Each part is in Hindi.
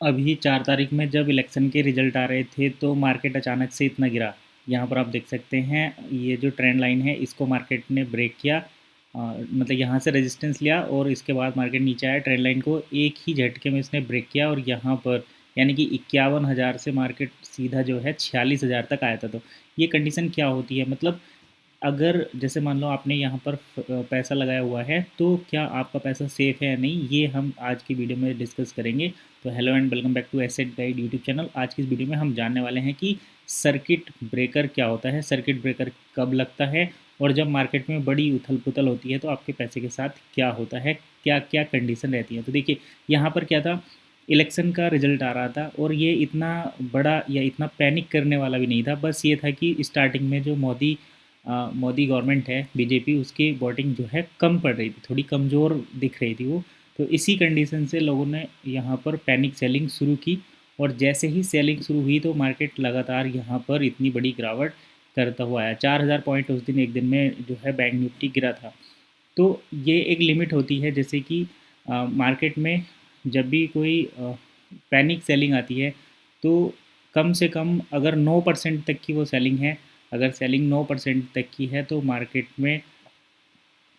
अभी 4 तारीख में जब इलेक्शन के रिजल्ट आ रहे थे तो मार्केट अचानक से इतना गिरा। यहाँ पर आप देख सकते हैं ये जो ट्रेंड लाइन है इसको मार्केट ने ब्रेक किया। मतलब यहाँ से रेजिस्टेंस लिया और इसके बाद मार्केट नीचे आया, ट्रेंड लाइन को एक ही झटके में इसने ब्रेक किया और यहाँ पर यानी कि 51,000 से मार्केट सीधा जो है 46,000 तक आया था। तो ये कंडीशन क्या होती है, मतलब अगर जैसे मान लो आपने यहाँ पर पैसा लगाया हुआ है तो क्या आपका पैसा सेफ है या नहीं, ये हम आज की वीडियो में डिस्कस करेंगे। तो hello and welcome back to asset guide YouTube channel. आज की इस वीडियो में हम जानने वाले हैं कि सर्किट ब्रेकर क्या होता है, सर्किट ब्रेकर कब लगता है और जब मार्केट में बड़ी उथल पुथल होती है तो आपके पैसे के साथ क्या होता है, क्या क्या कंडीशन रहती है। तो देखिए यहाँ पर क्या था, इलेक्शन का रिजल्ट आ रहा था और ये इतना बड़ा या इतना पैनिक करने वाला भी नहीं था। बस ये था कि स्टार्टिंग में जो मोदी गवर्नमेंट है बीजेपी, उसकी वोटिंग जो है कम पड़ रही थी, थोड़ी कमज़ोर दिख रही थी वो। तो इसी कंडीशन से लोगों ने यहाँ पर पैनिक सेलिंग शुरू की और जैसे ही सेलिंग शुरू हुई तो मार्केट लगातार यहाँ पर इतनी बड़ी गिरावट करता हुआ आया। 4,000 पॉइंट उस दिन एक दिन में जो है बैंक निफ्टी गिरा था। तो ये एक लिमिट होती है, जैसे कि मार्केट में जब भी कोई पैनिक सेलिंग आती है तो कम से कम अगर 9% तक की वो सेलिंग है, अगर सेलिंग 9% तक की है तो मार्केट में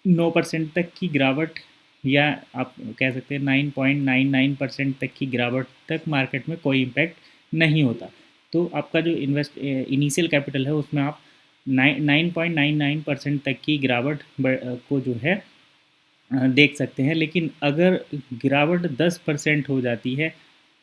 9% तक की गिरावट, या आप कह सकते हैं 9.99% तक की गिरावट तक मार्केट में कोई इम्पैक्ट नहीं होता। तो आपका जो इनिशियल कैपिटल है उसमें आप 9.99% तक की गिरावट को जो है देख सकते हैं। लेकिन अगर गिरावट 10% हो जाती है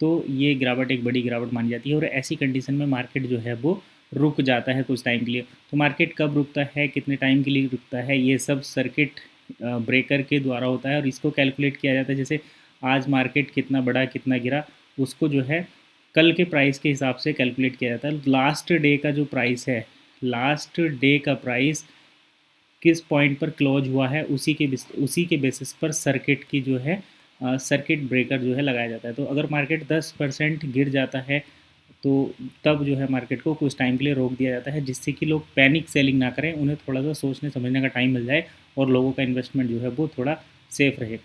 तो ये गिरावट एक बड़ी गिरावट मानी जाती है और ऐसी कंडीशन में मार्केट जो है वो रुक जाता है कुछ टाइम के लिए। तो मार्केट कब रुकता है, कितने टाइम के लिए रुकता है, ये सब सर्किट ब्रेकर के द्वारा होता है और इसको कैलकुलेट किया जाता है। जैसे आज मार्केट कितना बढ़ा कितना गिरा, उसको जो है कल के प्राइस के हिसाब से कैलकुलेट किया जाता है। लास्ट डे का जो प्राइस है, लास्ट डे का प्राइस किस पॉइंट पर क्लोज हुआ है उसी के बेसिस पर सर्किट की जो है सर्किट ब्रेकर जो है लगाया जाता है। तो अगर मार्केट 10% गिर जाता है तो तब जो है मार्केट को कुछ टाइम के लिए रोक दिया जाता है, जिससे कि लोग पैनिक सेलिंग ना करें, उन्हें थोड़ा सा सोचने समझने का टाइम मिल जाए और लोगों का इन्वेस्टमेंट जो है वो थोड़ा सेफ रहे।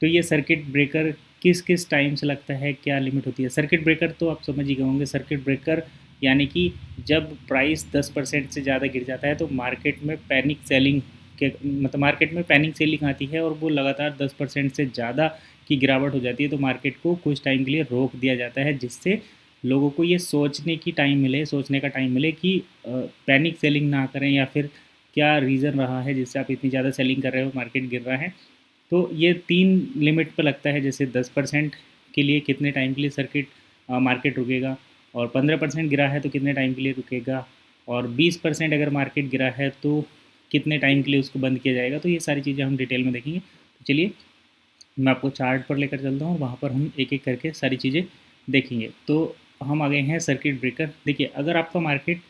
तो ये सर्किट ब्रेकर किस किस टाइम से लगता है, क्या लिमिट होती है। सर्किट ब्रेकर तो आप समझ ही गए होंगे, सर्किट ब्रेकर यानी कि जब प्राइस 10% से ज़्यादा गिर जाता है तो मार्केट में पैनिक सेलिंग के मतलब मार्केट में पैनिक सेलिंग आती है और वो लगातार 10% से ज़्यादा की गिरावट हो जाती है। तो मार्केट को कुछ टाइम के लिए रोक दिया जाता है, जिससे लोगों को ये सोचने की टाइम मिले, सोचने का टाइम मिले कि पैनिक सेलिंग ना करें या फिर क्या रीज़न रहा है जिससे आप इतनी ज़्यादा सेलिंग कर रहे हो, मार्केट गिर रहा है। तो ये 3 लिमिट पे लगता है, जैसे 10% के लिए कितने टाइम के लिए सर्किट मार्केट रुकेगा, और 15% गिरा है तो कितने टाइम के लिए रुकेगा, और 20% अगर मार्केट गिरा है तो कितने टाइम के लिए उसको बंद किया जाएगा। तो ये सारी चीज़ें हम डिटेल में देखेंगे। तो चलिए मैं आपको चार्ट पर लेकर चलता हूँ, वहाँ पर हम एक एक करके सारी चीज़ें देखेंगे। तो हम आ गए हैं सर्किट ब्रेकर। देखिए अगर आपका मार्केट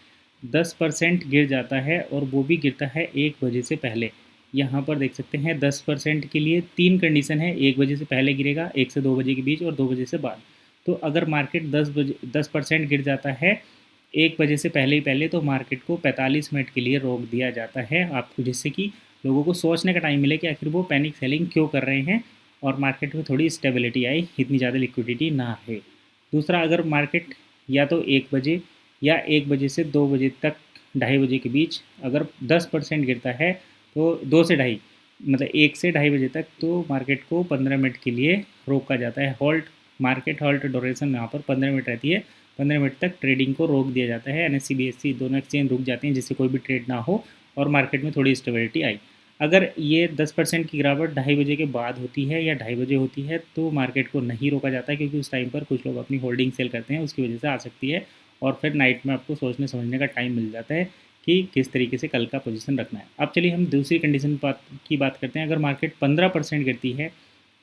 10% गिर जाता है और वो भी गिरता है 1 बजे से पहले, यहाँ पर देख सकते हैं 10% के लिए 3 कंडीशन है। 1 बजे से पहले गिरेगा, 1 से 2 बजे के बीच, और 2 बजे से बाद। तो अगर मार्केट 10% गिर जाता है 1 बजे से पहले ही पहले, तो मार्केट को 45 मिनट के लिए रोक दिया जाता है आपको, जिससे कि लोगों को सोचने का टाइम मिले कि आखिर वो पैनिक सेलिंग क्यों कर रहे हैं और मार्केट में थोड़ी स्टेबिलिटी आई, इतनी ज़्यादा लिक्विडिटी ना रहे। दूसरा, अगर मार्केट या तो 1 बजे या 1 बजे से 2 बजे तक, 2:30 बजे के बीच अगर 10% गिरता है तो 2 से 2:30 मतलब 1 से 2:30 बजे तक, तो मार्केट को 15 मिनट के लिए रोका जाता है। हॉल्ट, मार्केट हॉल्ट ड्यूरेशन यहाँ पर 15 मिनट रहती है। 15 मिनट तक ट्रेडिंग को रोक दिया जाता है। NSE BSE दोनों एक्सचेंज रुक जाते हैं, जिससे कोई भी ट्रेड ना हो और मार्केट में थोड़ी स्टेबिलिटी आई। अगर ये 10% की गिरावट 2:30 बजे के बाद होती है या 2:30 बजे होती है तो मार्केट को नहीं रोका जाता है, क्योंकि उस टाइम पर कुछ लोग अपनी होल्डिंग सेल करते हैं, उसकी वजह से आ सकती है। और फिर नाइट में आपको सोचने समझने का टाइम मिल जाता है कि किस तरीके से कल का पोजीशन रखना है। अब चलिए हम दूसरी कंडीशन की बात करते हैं। अगर मार्केट 15% गिरती है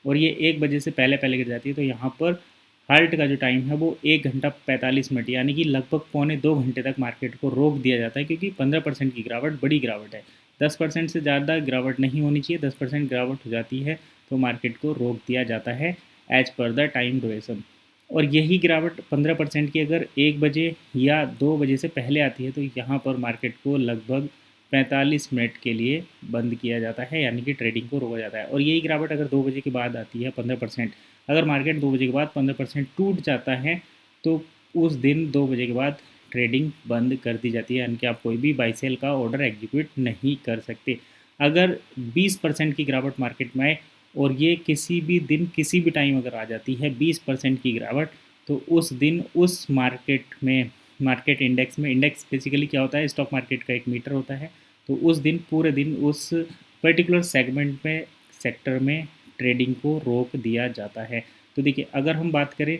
और ये 1 बजे से पहले पहले गिर जाती है तो यहाँ पर हाल्ट का जो टाइम है वो 1 घंटा 45 मिनट, यानी कि लगभग पौने 2 घंटे तक मार्केट को रोक दिया जाता है, क्योंकि 15% की गिरावट बड़ी गिरावट है। 10% से ज़्यादा गिरावट नहीं होनी चाहिए। 10% गिरावट हो जाती है तो मार्केट को रोक दिया जाता है as per the time duration. और यही गिरावट 15% की अगर 1 बजे या 2 बजे से पहले आती है तो यहाँ पर मार्केट को लगभग 45 मिनट के लिए बंद किया जाता है, यानी कि ट्रेडिंग को रोका जाता है। और यही गिरावट अगर 2 बजे के बाद आती है 15%, अगर मार्केट 2 बजे के बाद 15% टूट जाता है तो उस दिन 2 बजे के बाद ट्रेडिंग बंद कर दी जाती है, यानी कि आप कोई भी बाई सेल का ऑर्डर एग्जीक्यूट नहीं कर सकते। अगर 20% की गिरावट मार्केट में आए और ये किसी भी दिन किसी भी टाइम अगर आ जाती है 20% की गिरावट, तो उस दिन उस मार्केट में, मार्केट इंडेक्स में, इंडेक्स बेसिकली क्या होता है, स्टॉक मार्केट का एक मीटर होता है, तो उस दिन पूरे दिन उस पर्टिकुलर सेगमेंट में, सेक्टर में ट्रेडिंग को रोक दिया जाता है। तो देखिए, अगर हम बात करें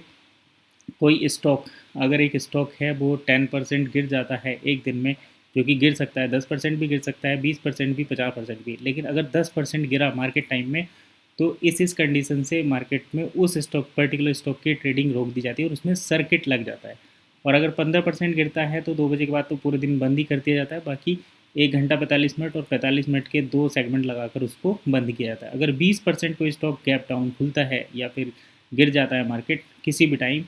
कोई स्टॉक, अगर एक स्टॉक है वो 10% गिर जाता है एक दिन में, जो कि गिर सकता है 10% भी गिर सकता है, 20% भी, 50% भी, लेकिन अगर 10% गिरा मार्केट टाइम में, तो इस कंडीशन से मार्केट में उस स्टॉक, पर्टिकुलर स्टॉक की ट्रेडिंग रोक दी जाती है और उसमें सर्किट लग जाता है। और अगर 15% गिरता है तो 2 बजे के बाद तो पूरे दिन बंद ही कर दिया जाता है, बाकी 1 घंटा 45 मिनट और 45 मिनट के 2 सेगमेंट लगाकर उसको बंद किया जाता है। अगर 20% कोई स्टॉक गैप डाउन खुलता है या फिर गिर जाता है मार्केट किसी भी टाइम,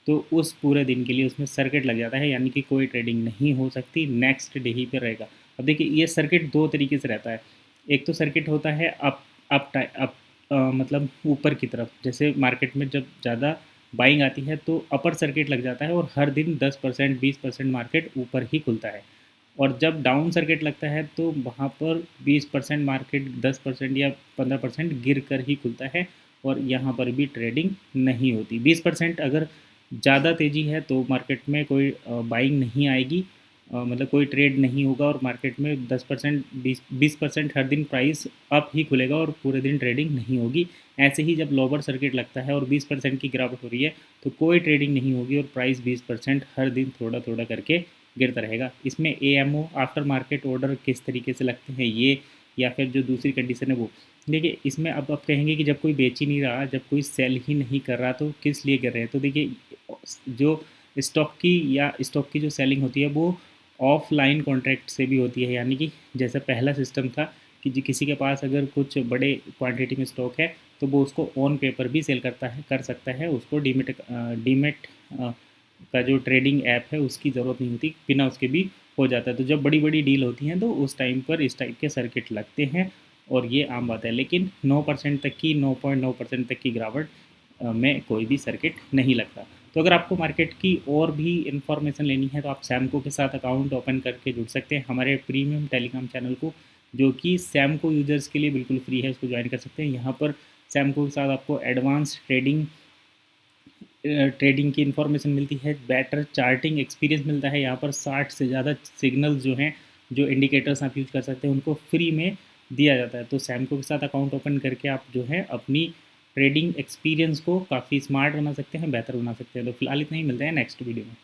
तो उस पूरे दिन के लिए उसमें सर्किट लग जाता है, यानी कि कोई ट्रेडिंग नहीं हो सकती, नेक्स्ट डे ही पे रहेगा। अब देखिए, ये सर्किट दो तरीके से रहता है। एक तो सर्किट होता है अप मतलब ऊपर की तरफ, जैसे मार्केट में जब ज़्यादा बाइंग आती है तो अपर सर्किट लग जाता है और हर दिन 10% 20% मार्केट ऊपर ही खुलता है। और जब डाउन सर्किट लगता है तो वहाँ पर 20% मार्केट 10% या 15% गिर कर ही खुलता है और यहाँ पर भी ट्रेडिंग नहीं होती। 20% अगर ज़्यादा तेज़ी है तो मार्केट में कोई बाइंग नहीं आएगी, मतलब कोई ट्रेड नहीं होगा और मार्केट में 10% 20% हर दिन प्राइस अप ही खुलेगा और पूरे दिन ट्रेडिंग नहीं होगी। ऐसे ही जब लोअर सर्किट लगता है और 20% की गिरावट हो रही है तो कोई ट्रेडिंग नहीं होगी और प्राइस 20% हर दिन थोड़ा थोड़ा करके गिरता रहेगा। इसमें AMO, आफ्टर मार्केट ऑर्डर, किस तरीके से लगते हैं ये, या फिर जो दूसरी कंडीशन है वो। देखिए, इसमें अब आप कहेंगे कि जब कोई बेच ही नहीं रहा, जब कोई सेल ही नहीं कर रहा, तो किस लिए कर रहे हैं। तो देखिए, जो स्टॉक की जो सेलिंग होती है वो ऑफलाइन कॉन्ट्रैक्ट से भी होती है, यानी कि जैसा पहला सिस्टम था कि किसी के पास अगर कुछ बड़े क्वांटिटी में स्टॉक है तो वो उसको ऑन पेपर भी सेल कर सकता है, उसको डीमेट का जो ट्रेडिंग ऐप है उसकी ज़रूरत नहीं होती, बिना उसके भी हो जाता है। तो जब बड़ी बड़ी डील होती हैं तो उस टाइम पर इस टाइप के सर्किट लगते हैं और ये आम बात है। लेकिन 9% तक की, 9.9% तक की गिरावट में कोई भी सर्किट नहीं लगता। तो अगर आपको मार्केट की और भी इन्फॉर्मेशन लेनी है तो आप सैमको के साथ अकाउंट ओपन करके जुड़ सकते हैं हमारे प्रीमियम टेलीग्राम चैनल को, जो कि सैमको यूजर्स के लिए बिल्कुल फ्री है, उसको ज्वाइन कर सकते हैं। यहाँ पर सैमको के साथ आपको एडवांस ट्रेडिंग की इन्फॉर्मेशन मिलती है, बेटर चार्टिंग एक्सपीरियंस मिलता है। यहाँ पर 60 से ज़्यादा सिग्नल्स जो हैं, जो इंडिकेटर्स आप यूज़ कर सकते हैं, उनको फ्री में दिया जाता है। तो सैमको के साथ अकाउंट ओपन करके आप जो है अपनी ट्रेडिंग एक्सपीरियंस को काफ़ी स्मार्ट बना सकते हैं, बेहतर बना सकते हैं। तो फिलहाल इतना ही, मिलते हैं नेक्स्ट वीडियो में।